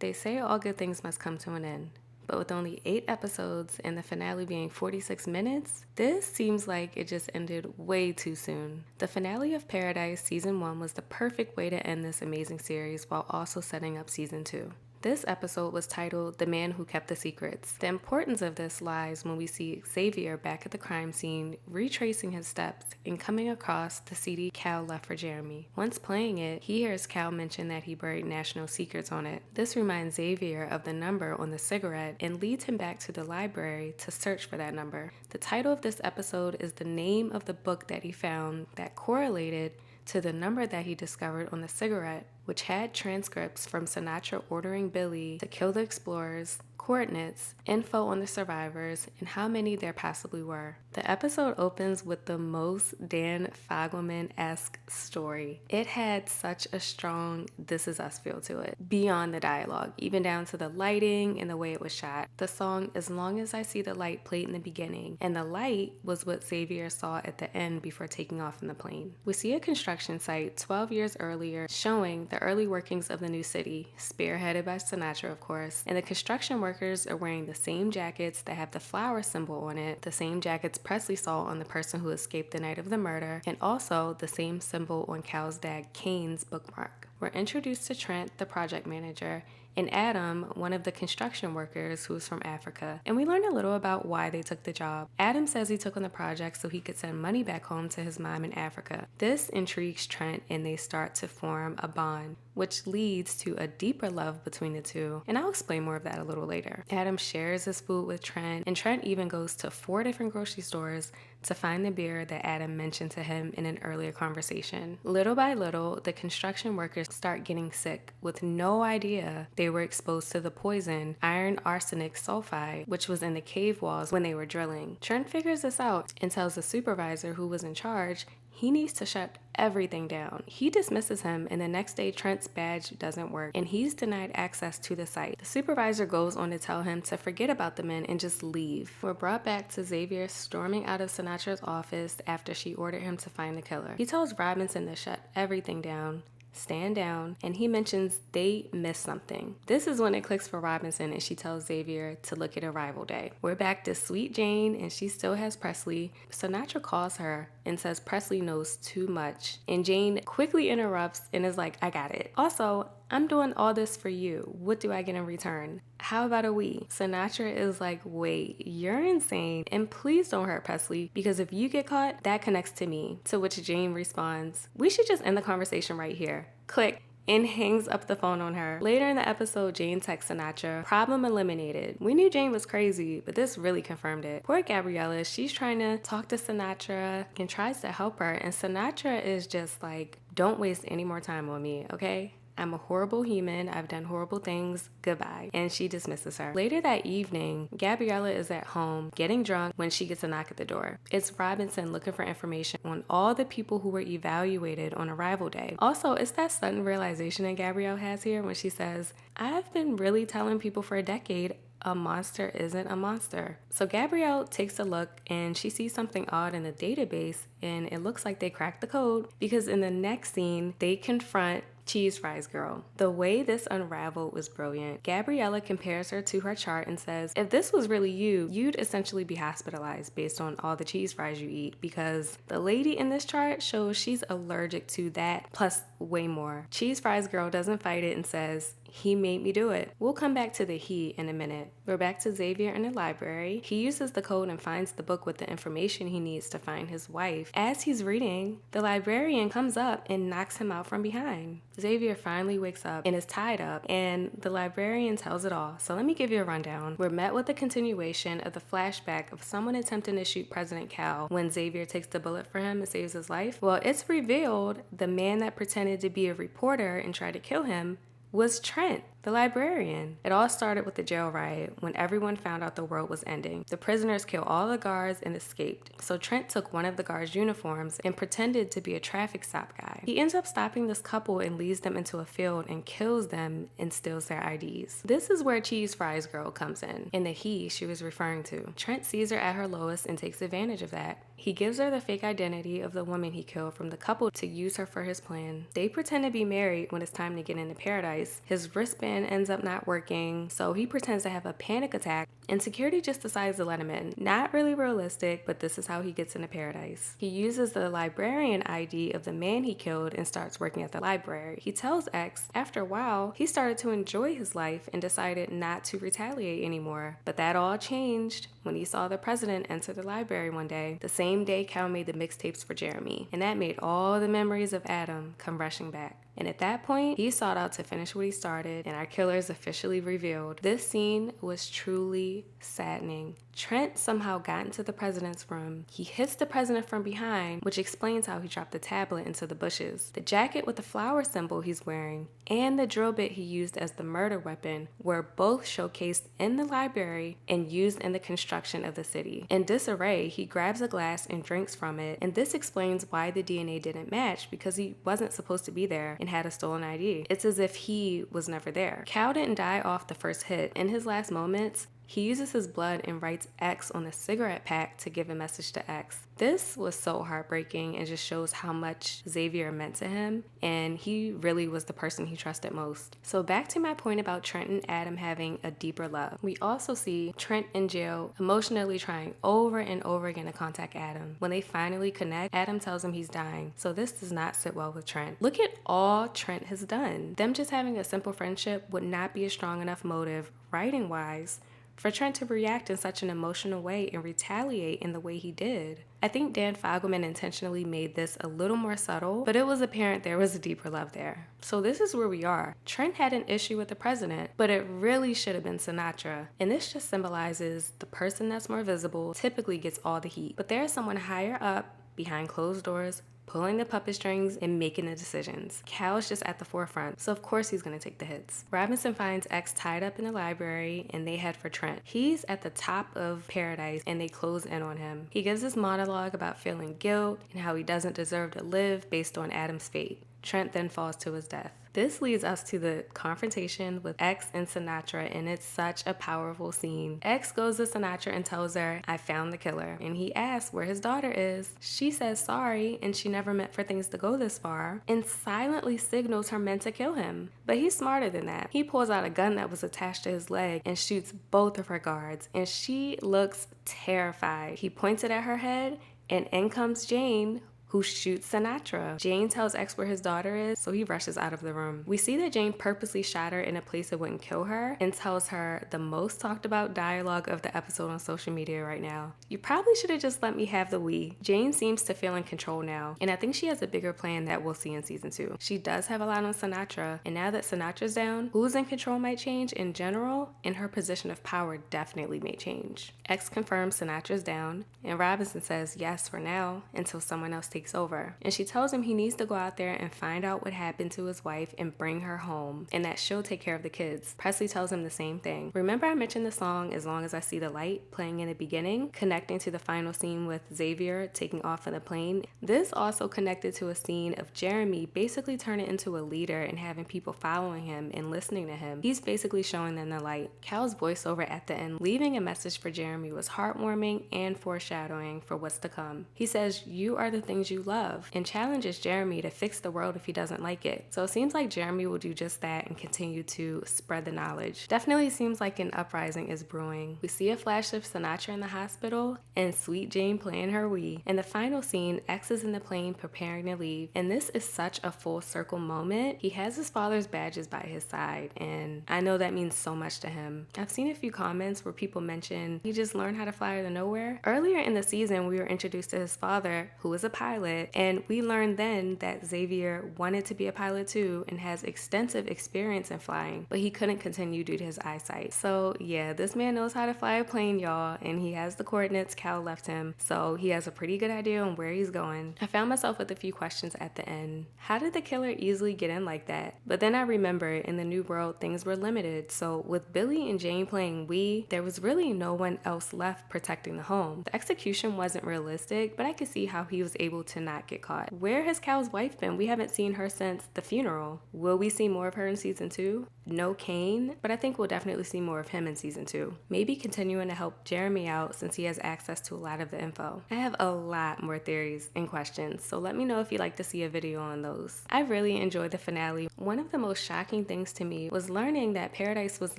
They say all good things must come to an end. But with only 8 episodes and the finale being 46 minutes, this seems like it just ended way too soon. The finale of Paradise Season 1 was the perfect way to end this amazing series while also setting up Season 2. This episode was titled The Man Who Kept the Secrets. The importance of this lies when we see Xavier back at the crime scene, retracing his steps and coming across the CD Cal left for Jeremy. Once playing it, he hears Cal mention that he buried national secrets on it. This reminds Xavier of the number on the cigarette and leads him back to the library to search for that number. The title of this episode is the name of the book that he found that correlated to the number that he discovered on the cigarette, which had transcripts from Sinatra ordering Billy to kill the explorers, coordinates, info on the survivors, and how many there possibly were. The episode opens with the most Dan Fogelman-esque story. It had such a strong This Is Us feel to it, beyond the dialogue, even down to the lighting and the way it was shot. The song As Long As I See the Light played in the beginning, and the light was what Xavier saw at the end before taking off in the plane. We see a construction site 12 years earlier showing the early workings of the new city, spearheaded by Sinatra, of course, and the construction workers are wearing the same jackets that have the flower symbol on it, the same jackets Presley saw on the person who escaped the night of the murder, and also the same symbol on Cal's dad Kane's bookmark. We're introduced to Trent, the project manager, and Adam, one of the construction workers who's from Africa, and we learn a little about why they took the job. Adam says he took on the project so he could send money back home to his mom in Africa. This intrigues Trent, and they start to form a bond, which leads to a deeper love between the two, and I'll explain more of that a little later. Adam shares his food with Trent, and Trent even goes to 4 different grocery stores to find the beer that Adam mentioned to him in an earlier conversation. Little by little, the construction workers start getting sick with no idea they were exposed to the poison iron arsenic sulfide, which was in the cave walls when they were drilling. Trent figures this out and tells the supervisor who was in charge he needs to shut everything down. He dismisses him, and the next day Trent's badge doesn't work and he's denied access to the site. The supervisor goes on to tell him to forget about the men and just leave. We're brought back to Xavier storming out of Sinatra's office after she ordered him to find the killer. He tells Robinson to shut everything down, stand down, and he mentions they missed something. This is when it clicks for Robinson and she tells Xavier to look at Arrival Day. We're back to Sweet Jane and she still has Presley. Sinatra calls her and says Presley knows too much, and Jane quickly interrupts and is like, I got it. Also, I'm doing all this for you. What do I get in return? How about a we? Sinatra is like, wait, you're insane, and please don't hurt Presley, because if you get caught, that connects to me. To which Jane responds, we should just end the conversation right here. Click. And hangs up the phone on her. Later in the episode, Jane texts Sinatra, problem eliminated. We knew Jane was crazy, but this really confirmed it. Poor Gabriella, she's trying to talk to Sinatra and tries to help her, and Sinatra is just like, don't waste any more time on me, okay? I'm a horrible human. I've done horrible things. Goodbye. And she dismisses her. Later that evening, Gabriella is at home getting drunk when she gets a knock at the door. It's Robinson looking for information on all the people who were evaluated on Arrival Day. Also, it's that sudden realization that Gabrielle has here when she says, I've been really telling people for a decade a monster isn't a monster. So Gabrielle takes a look and she sees something odd in the database, and it looks like they cracked the code, because in the next scene, they confront Cheese Fries Girl. The way this unraveled was brilliant. Gabriella compares her to her chart and says, if this was really you, you'd essentially be hospitalized based on all the cheese fries you eat, because the lady in this chart shows she's allergic to that plus way more. Cheese Fries Girl doesn't fight it and says, he made me do it. We'll come back to the he in a minute. We're back to Xavier in the library. He uses the code and finds the book with the information he needs to find his wife. As he's reading, the librarian comes up and knocks him out from behind. Xavier finally wakes up and is tied up, and the librarian tells it all. So let me give you a rundown. We're met with a continuation of the flashback of someone attempting to shoot President Cal when Xavier takes the bullet for him and saves his life. Well, it's revealed the man that pretended to be a reporter and tried to kill him was Trent, the librarian. It all started with the jail riot when everyone found out the world was ending. The prisoners killed all the guards and escaped. So Trent took one of the guards' uniforms and pretended to be a traffic stop guy. He ends up stopping this couple and leads them into a field and kills them and steals their IDs. This is where Cheese Fries Girl comes in, and the he she was referring to. Trent sees her at her lowest and takes advantage of that. He gives her the fake identity of the woman he killed from the couple to use her for his plan. They pretend to be married when it's time to get into paradise. His wristband plan ends up not working, so he pretends to have a panic attack, and security just decides to let him in. Not really realistic, but this is how he gets into paradise. He uses the librarian ID of the man he killed and starts working at the library. He tells X after a while he started to enjoy his life and decided not to retaliate anymore. But that all changed when he saw the president enter the library one day, the same day Cal made the mixtapes for Jeremy, and that made all the memories of Adam come rushing back. And at that point, he sought out to finish what he started, and our killer is officially revealed. This scene was truly saddening. Trent somehow got into the president's room. He hits the president from behind, which explains how he dropped the tablet into the bushes. The jacket with the flower symbol he's wearing and the drill bit he used as the murder weapon were both showcased in the library and used in the construction of the city. In disarray, he grabs a glass and drinks from it, and this explains why the DNA didn't match, because he wasn't supposed to be there and had a stolen ID. It's as if he was never there. Cal didn't die off the first hit. In his last moments, he uses his blood and writes X on a cigarette pack to give a message to X. This was so heartbreaking and just shows how much Xavier meant to him, and he really was the person he trusted most. So back to my point about Trent and Adam having a deeper love. We also see Trent in jail emotionally trying over and over again to contact Adam. When they finally connect, Adam tells him he's dying, so this does not sit well with Trent. Look at all Trent has done. Them just having a simple friendship would not be a strong enough motive, writing-wise, for Trent to react in such an emotional way and retaliate in the way he did. I think Dan Fogelman intentionally made this a little more subtle, but it was apparent there was a deeper love there. So this is where we are. Trent had an issue with the president, but it really should have been Sinatra. And this just symbolizes the person that's more visible typically gets all the heat. But there's someone higher up, behind closed doors, pulling the puppet strings and making the decisions. Cal's just at the forefront, so of course he's gonna take the hits. Robinson finds X tied up in the library and they head for Trent. He's at the top of paradise and they close in on him. He gives this monologue about feeling guilt and how he doesn't deserve to live based on Adam's fate. Trent then falls to his death. This leads us to the confrontation with X and Sinatra, and it's such a powerful scene. X goes to Sinatra and tells her, "I found the killer," and he asks where his daughter is. She says sorry, and she never meant for things to go this far, and silently signals her men to kill him. But he's smarter than that. He pulls out a gun that was attached to his leg and shoots both of her guards, and she looks terrified. He points it at her head, and in comes Jane, who shoots Sinatra. Jane tells X where his daughter is, so he rushes out of the room. We see that Jane purposely shot her in a place that wouldn't kill her and tells her the most talked about dialogue of the episode on social media right now. "You probably should have just let me have the we." Jane seems to feel in control now, and I think she has a bigger plan that we'll see in season 2. She does have a lot on Sinatra, and now that Sinatra's down, who's in control might change in general, and her position of power definitely may change. X confirms Sinatra's down, and Robinson says yes for now until someone else takes over. And she tells him he needs to go out there and find out what happened to his wife and bring her home, and that she'll take care of the kids. Presley tells him the same thing. Remember I mentioned the song As Long As I See the Light playing in the beginning, connecting to the final scene with Xavier taking off in the plane? This also connected to a scene of Jeremy basically turning into a leader and having people following him and listening to him. He's basically showing them the light. Cal's voiceover at the end, leaving a message for Jeremy, was heartwarming and foreshadowing for what's to come. He says, "You are the things you love," and challenges Jeremy to fix the world if he doesn't like it. So it seems like Jeremy will do just that and continue to spread the knowledge. Definitely seems like an uprising is brewing. We see a flash of Sinatra in the hospital and Sweet Jane playing her Wii. In the final scene, X is in the plane preparing to leave, and this is such a full circle moment. He has his father's badges by his side, and I know that means so much to him. I've seen a few comments where people mention he just learned how to fly out of nowhere. Earlier in the season, we were introduced to his father, who is a pilot, and we learned then that Xavier wanted to be a pilot too and has extensive experience in flying, but he couldn't continue due to his eyesight. So yeah, this man knows how to fly a plane, y'all, and he has the coordinates Cal left him, so he has a pretty good idea on where he's going. I found myself with a few questions at the end. How did the killer easily get in like that? But then I remembered in the new world things were limited, so with Billy and Jane playing Wii, there was really no one else left protecting the home. The execution wasn't realistic, but I could see how he was able to not get caught. Where has Cal's wife been? We haven't seen her since the funeral. Will we see more of her in season 2? No Kane, but I think we'll definitely see more of him in season 2. Maybe continuing to help Jeremy out since he has access to a lot of the info. I have a lot more theories and questions, so let me know if you'd like to see a video on those. I really enjoyed the finale. One of the most shocking things to me was learning that Paradise was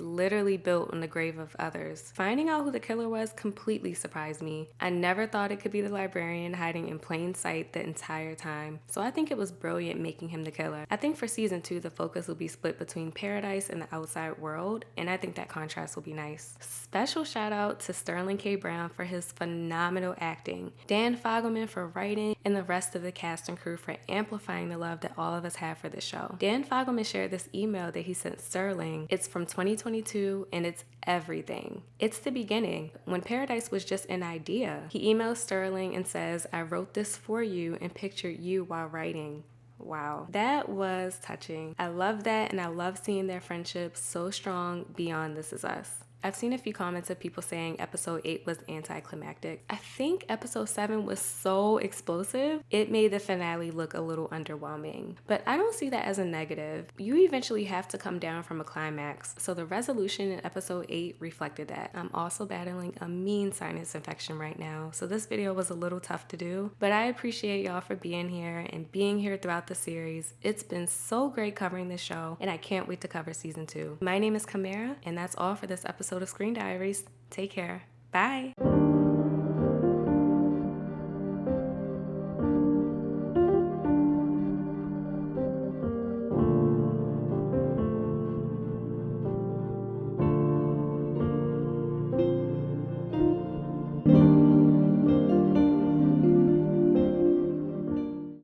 literally built on the grave of others. Finding out who the killer was completely surprised me. I never thought it could be the librarian hiding in plain sight the entire time, so I think it was brilliant making him the killer. I think for season 2 the focus will be split between Paradise and the outside world, and I think that contrast will be nice. Special shout out to Sterling K. Brown for his phenomenal acting, Dan Fogelman for writing, and the rest of the cast and crew for amplifying the love that all of us have for this show. Dan Fogelman shared this email that he sent Sterling. It's from 2022 and it's everything. It's the beginning, when Paradise was just an idea. He emails Sterling and says, "I wrote this for you and pictured you while writing." Wow, that was touching. I love that, and I love seeing their friendship so strong beyond This Is Us. I've seen a few comments of people saying episode 8 was anticlimactic. I think episode 7 was so explosive, it made the finale look a little underwhelming. But I don't see that as a negative. You eventually have to come down from a climax, so the resolution in episode 8 reflected that. I'm also battling a mean sinus infection right now, so this video was a little tough to do, but I appreciate y'all for being here and being here throughout the series. It's been so great covering this show, and I can't wait to cover season 2. My name is Kamara, and that's all for this episode of Screen Diaries. Take care. Bye.